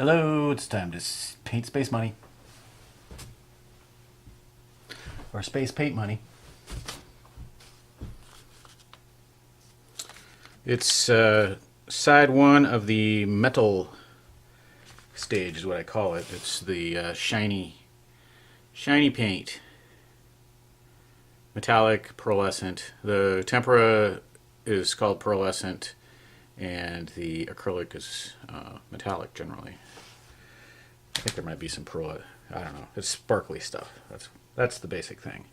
Hello, it's time to paint space money. Or space paint money. It's side one of the metal stage is what I call it. It's the shiny paint. Metallic, pearlescent. The tempera is called pearlescent, and the acrylic is metallic generally. I think there might be some pearl. I don't know. It's sparkly stuff. That's the basic thing.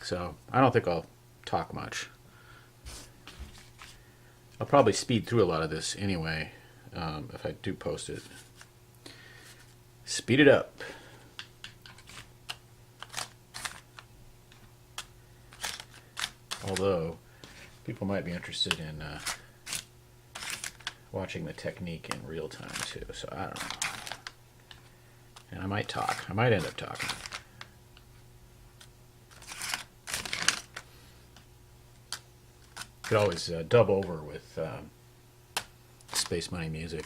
So I don't think I'll talk much. I'll probably speed through a lot of this anyway if I do post it. Speed it up. Although people might be interested in watching the technique in real time too, so I don't know. And I might talk. I might end up talking. Could always dub over with Space Money music.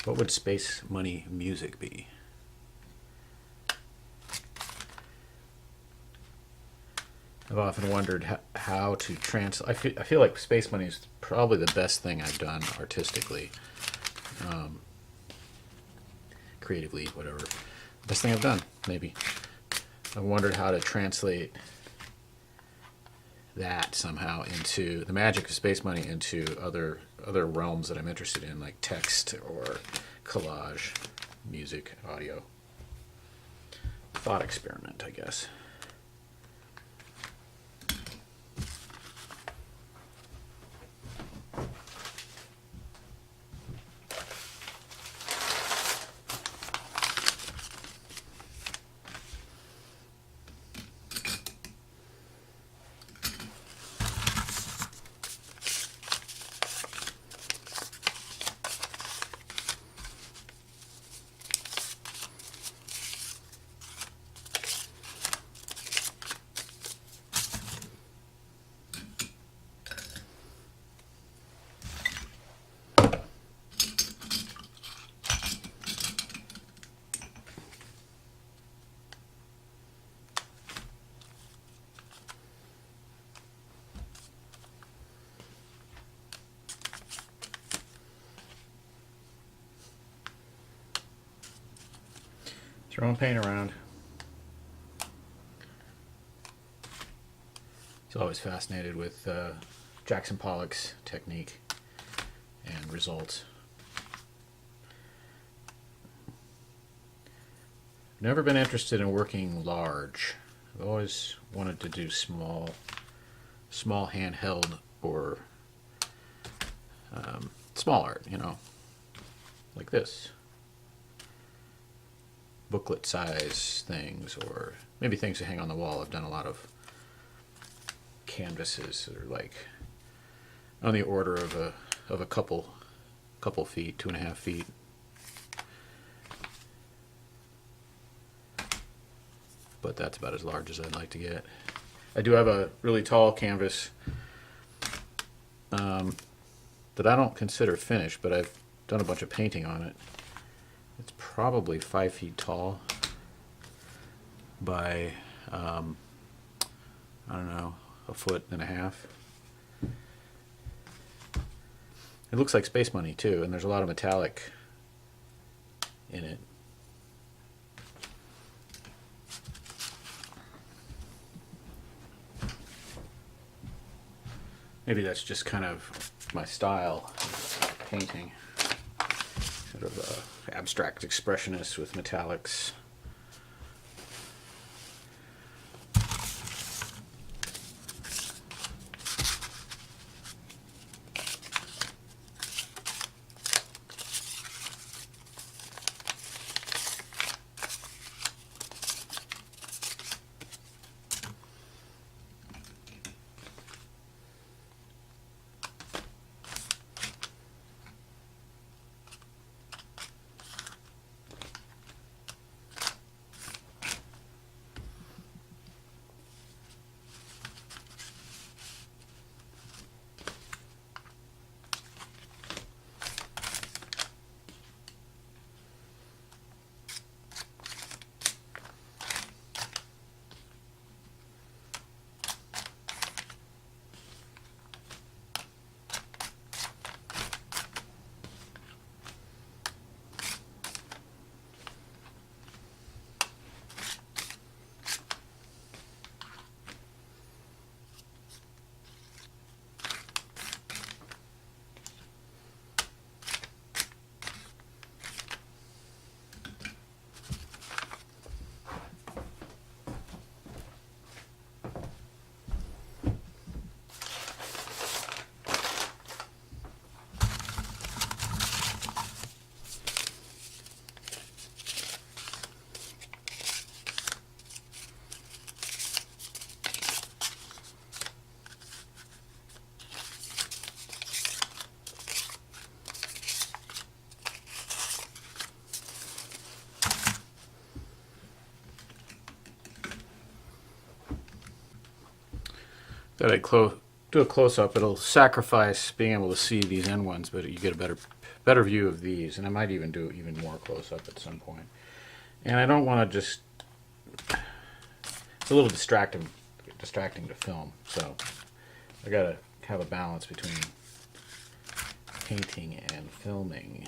What would Space Money music be? I've often wondered how to translate. I feel like Space Money is probably the best thing I've done artistically, creatively, whatever. Best thing I've done, maybe. I wondered how to translate that somehow into the magic of Space Money into other realms that I'm interested in, like text or collage, music, audio. Thought experiment, I guess. Throwing paint around. He's always fascinated with Jackson Pollock's technique and results. Never been interested in working large. I've always wanted to do small handheld or small art, like this. Booklet size things, or maybe things to hang on the wall. I've done a lot of canvases that are like on the order of a couple feet, 2.5 feet. But that's about as large as I'd like to get. I do have a really tall canvas that I don't consider finished, but I've done a bunch of painting on it. It's probably 5 feet tall by, I don't know, 1.5 feet. It looks like Space Money too, and there's a lot of metallic in it. Maybe that's just kind of my style of painting. Sort of abstract expressionist with metallics. that I do a close-up. It'll sacrifice being able to see these end ones, but you get a better view of these, and I might even do even more close-up at some point. And I don't want to just, it's a little distracting to film, so I gotta have a balance between painting and filming.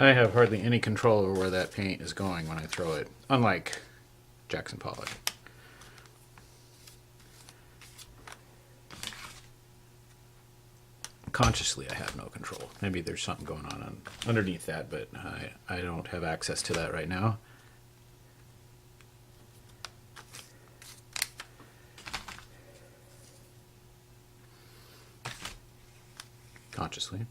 I have hardly any control over where that paint is going when I throw it, unlike Jackson Pollock. Consciously, I have no control. Maybe there's something going on underneath that, but I don't have access to that right now. Consciously.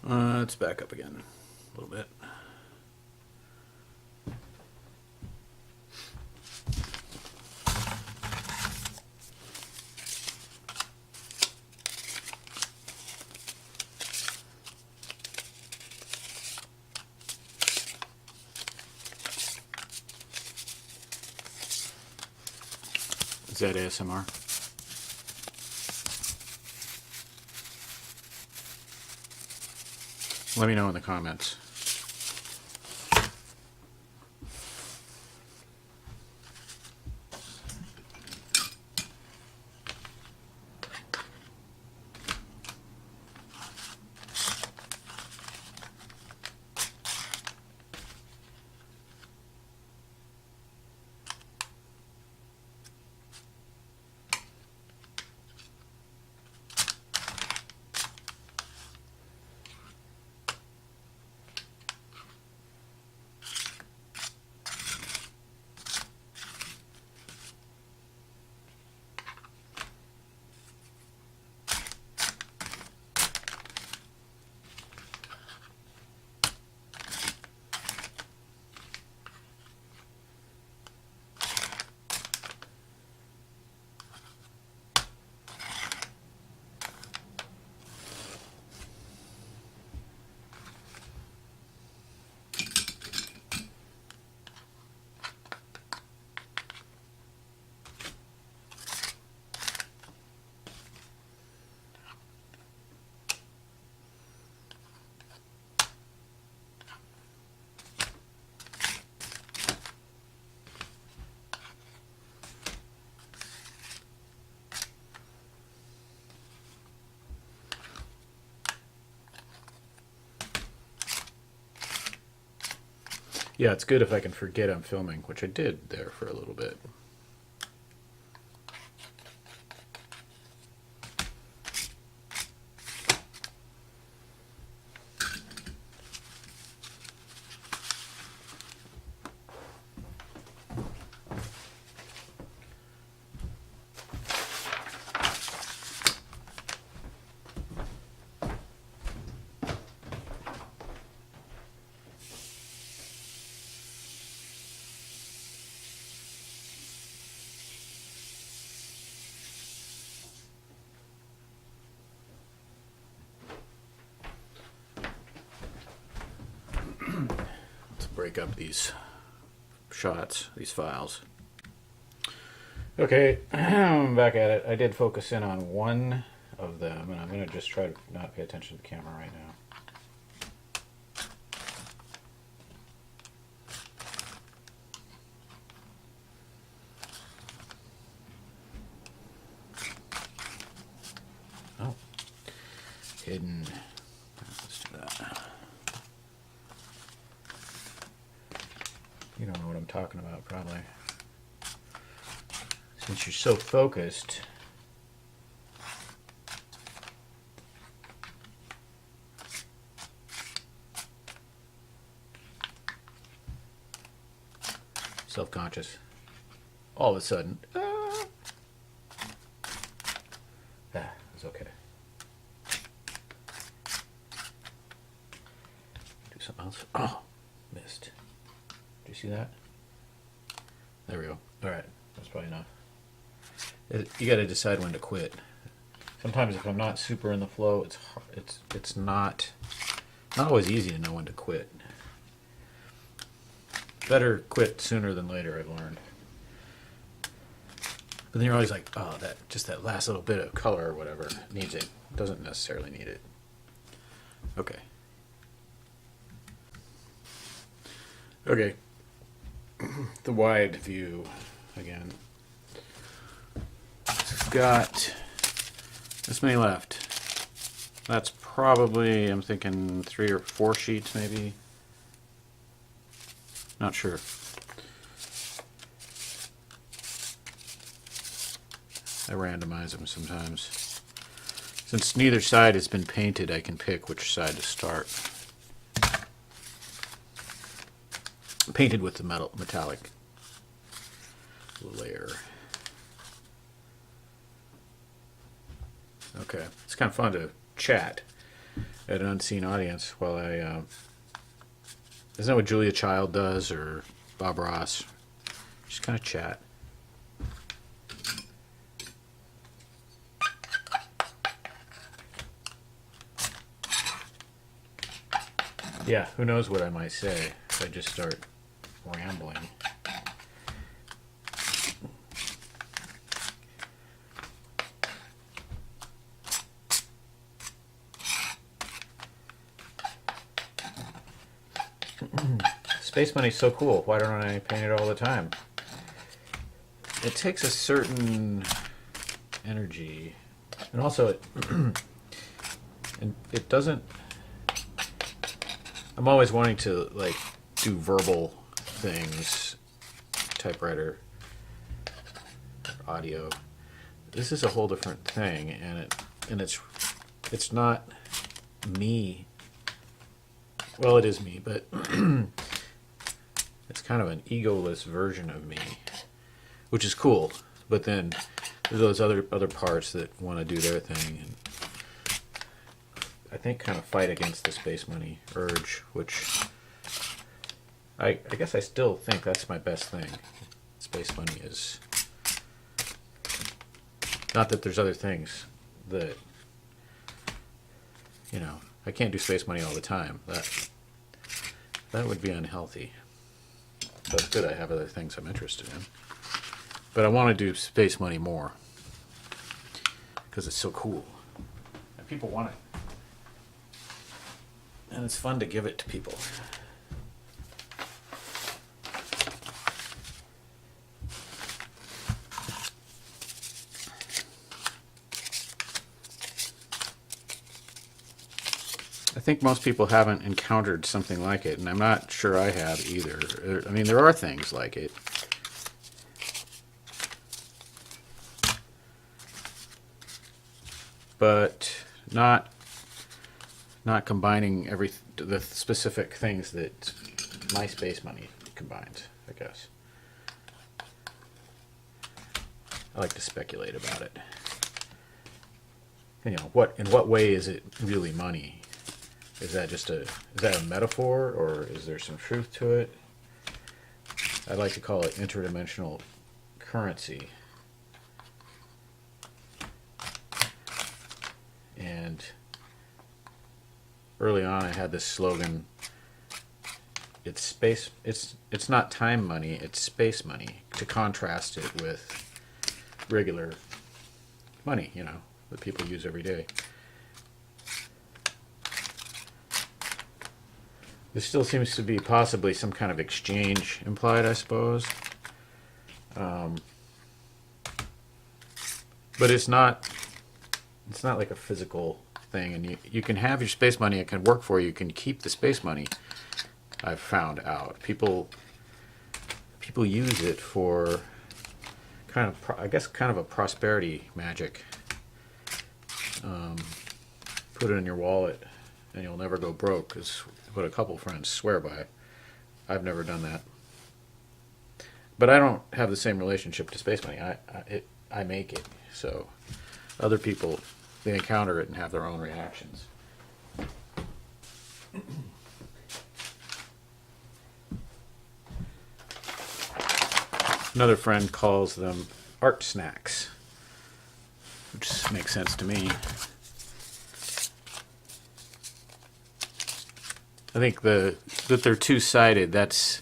Let's back up again a little bit. Is that ASMR? Let me know in the comments. Yeah, it's good if I can forget I'm filming, which I did there for a little bit. Let's break up these shots, these files. Okay, I'm back at it. I did focus in on one of them, and I'm going to just try to not pay attention to the camera right now. Oh, hidden. Let's do that. You don't know what I'm talking about, probably. Since you're so focused. Self-conscious. All of a sudden. It's okay. Do something else. Oh, missed. Did you see that? There we go. All right, that's probably enough. You got to decide when to quit. Sometimes if I'm not super in the flow, it's not always easy to know when to quit. Better quit sooner than later, I've learned. But then you're always like, oh, that last little bit of color or whatever needs it. Doesn't necessarily need it. Okay. Okay. The wide view again. I've got this many left. That's probably, I'm thinking 3 or 4 sheets maybe. Not sure. I randomize them sometimes. Since neither side has been painted, I can pick which side to start. Painted with the metallic layer. Okay, it's kind of fun to chat at an unseen audience while I. Isn't that what Julia Child does or Bob Ross? Just kind of chat. Yeah, who knows what I might say if I just start rambling. Space Money's so cool. Why don't I paint it all the time? It takes a certain energy, and also it doesn't. I'm always wanting to like do verbal things, typewriter, audio. This is a whole different thing, and it's not me. Well, it is me, but it's kind of an egoless version of me, which is cool. But then there's those other parts that want to do their thing, and I think kind of fight against the Space Money urge, which I guess I still think that's my best thing. Space Money is not that there's other things that, you know, I can't do Space Money all the time. That would be unhealthy. But it's good I have other things I'm interested in. But I want to do Space Money more because it's so cool and people want it. And it's fun to give it to people. I think most people haven't encountered something like it, and I'm not sure I have either. I mean, there are things like it. But not combining the specific things that MySpace money combines, I guess. I like to speculate about it. You know, in what way is it really money? Is that a metaphor, or is there some truth to it? I'd like to call it interdimensional currency. And early on I had this slogan, it's not time money, it's space money, to contrast it with regular money, you know, that people use every day. There still seems to be possibly some kind of exchange implied, I suppose. But it's not like a physical thing, and you can have your space money, it can work for you, you can keep the space money. I've found out people use it for kind of a prosperity magic. Put it in your wallet and you'll never go broke, is what a couple friends swear by. I've never done that, but I don't have the same relationship to space money. I make it, so other people, they encounter it and have their own reactions. Another friend calls them art snacks, which makes sense to me. I think that they're two-sided. That's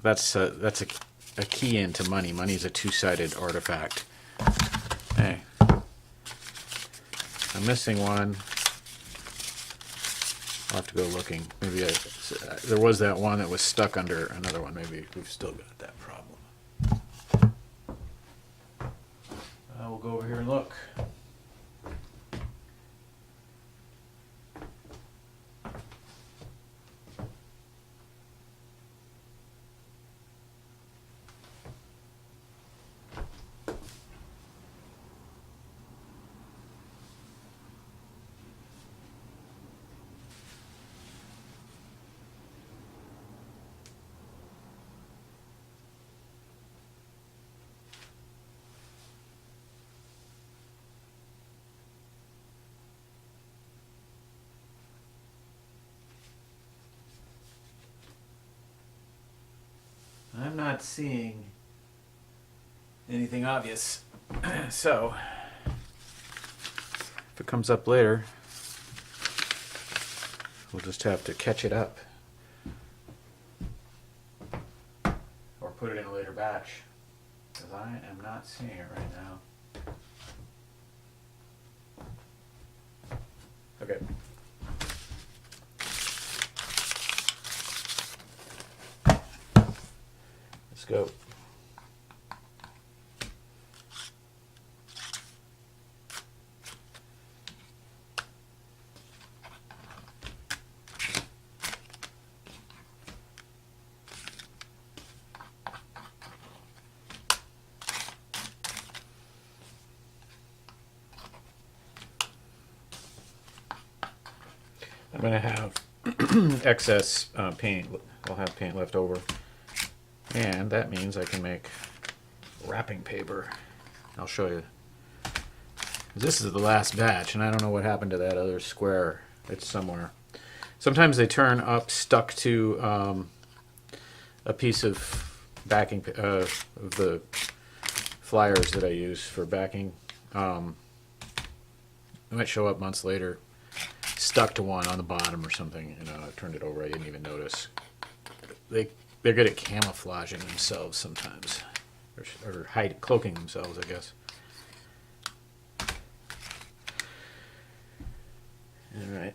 a key into money. Money is a two-sided artifact. Hey, I'm missing one. I'll have to go looking. Maybe there was that one that was stuck under another one. Maybe we've still got that problem. We'll go over here and look. I'm not seeing anything obvious. So, if it comes up later, we'll just have to catch it up. Or put it in a later batch. Because I am not seeing it right now. Okay. Let's go. I'm going to have excess paint. I'll have paint left over. And that means I can make wrapping paper. I'll show you. This is the last batch, and I don't know what happened to that other square. It's somewhere. Sometimes they turn up stuck to a piece of backing of the flyers that I use for backing. It might show up months later, stuck to one on the bottom or something. You know, I turned it over. I didn't even notice. They're good at camouflaging themselves sometimes, or cloaking themselves, I guess. All right.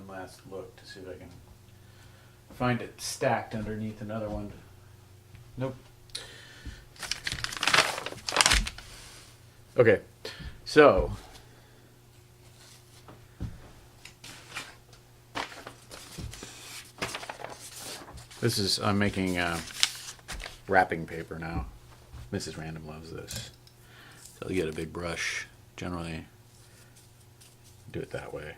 one last look to see if I can find it stacked underneath another one. Nope. Okay, so this is, I'm making wrapping paper now. Mrs. Random loves this. So you get a big brush, generally do it that way.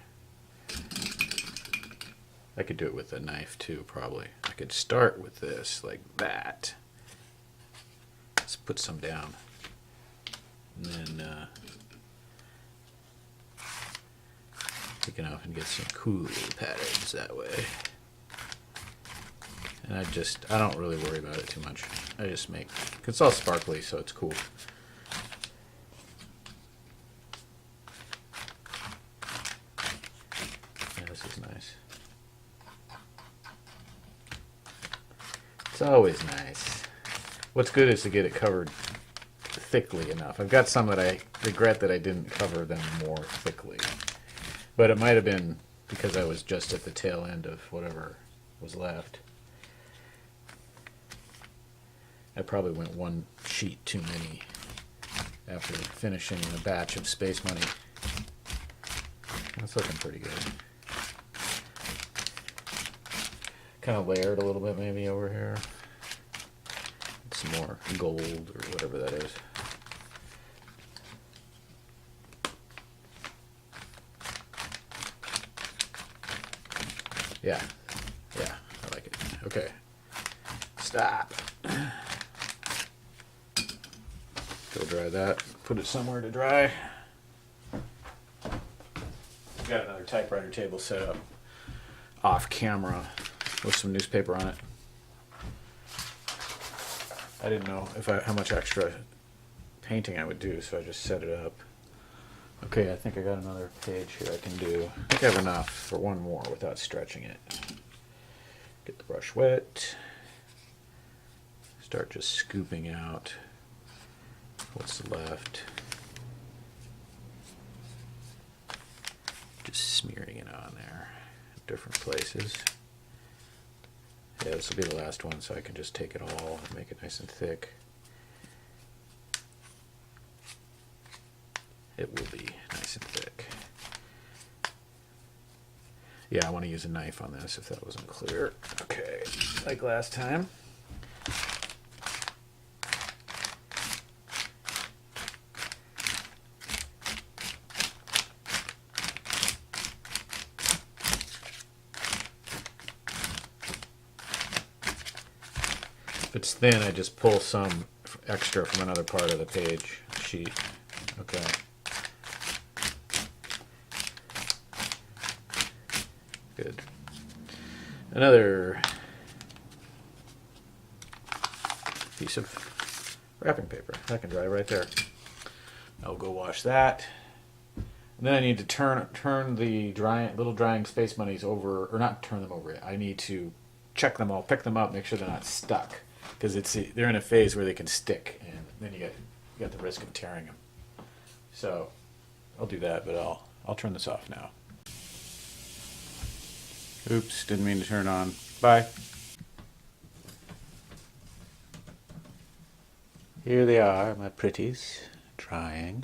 I could do it with a knife too, probably. I could start with this like that. Let's put some down. And then take it off and get some cool patterns that way. And I don't really worry about it too much. I just make, cause it's all sparkly, so it's cool. Yeah, this is nice. It's always nice. What's good is to get it covered thickly enough. I've got some that I regret that I didn't cover them more thickly. But it might have been because I was just at the tail end of whatever was left. I probably went one sheet too many after finishing a batch of Space Money. That's looking pretty good. Kind of layered a little bit maybe over here. Some more gold or whatever that is. Yeah, I like it. Okay, stop. Go dry that. Put it somewhere to dry. Got another typewriter table set up off camera with some newspaper on it. I didn't know how much extra painting I would do, so I just set it up. Okay, I think I got another page here I can do. I think I have enough for one more without stretching it. Get the brush wet. Start just scooping out what's left. Just smearing it on there, different places. Yeah, this will be the last one, so I can just take it all and make it nice and thick. It will be nice and thick. Yeah, I want to use a knife on this if that wasn't clear. Okay, like last time. If it's thin, I just pull some extra from another part of the page sheet. Okay. Good. Another piece of wrapping paper. That can dry right there. I'll go wash that. And then I need to turn the little drying Space Monies over, or not turn them over. I need to check them all, pick them up, make sure they're not stuck, because they're in a phase where they can stick, and then you got the risk of tearing them. So I'll do that, but I'll turn this off now. Oops, didn't mean to turn on. Bye. Here they are, my pretties, drying.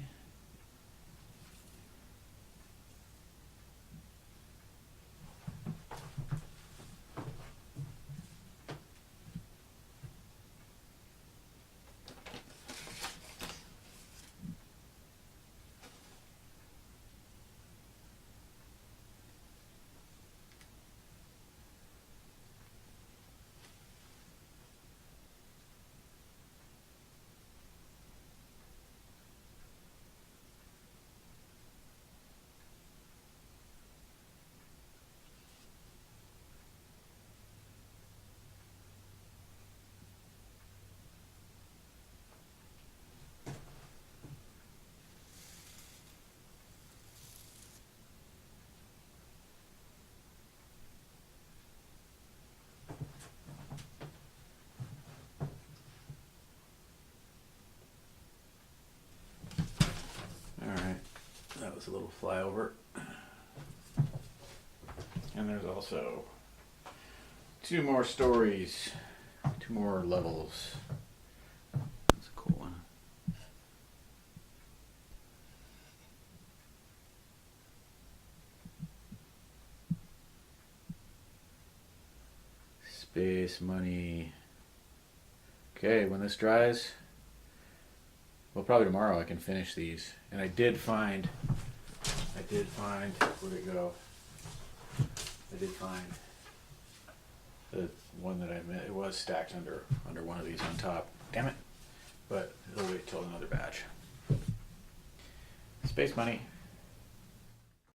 That was a little flyover. And And there's also 2 more stories, 2 more levels. That's a cool one. Space Money. Okay, when this dries, well, probably tomorrow I can finish these. And I did find, where'd it go? I did find the one that I meant. It was stacked under one of these on top. Damn it. But it'll wait till another batch. Space Money.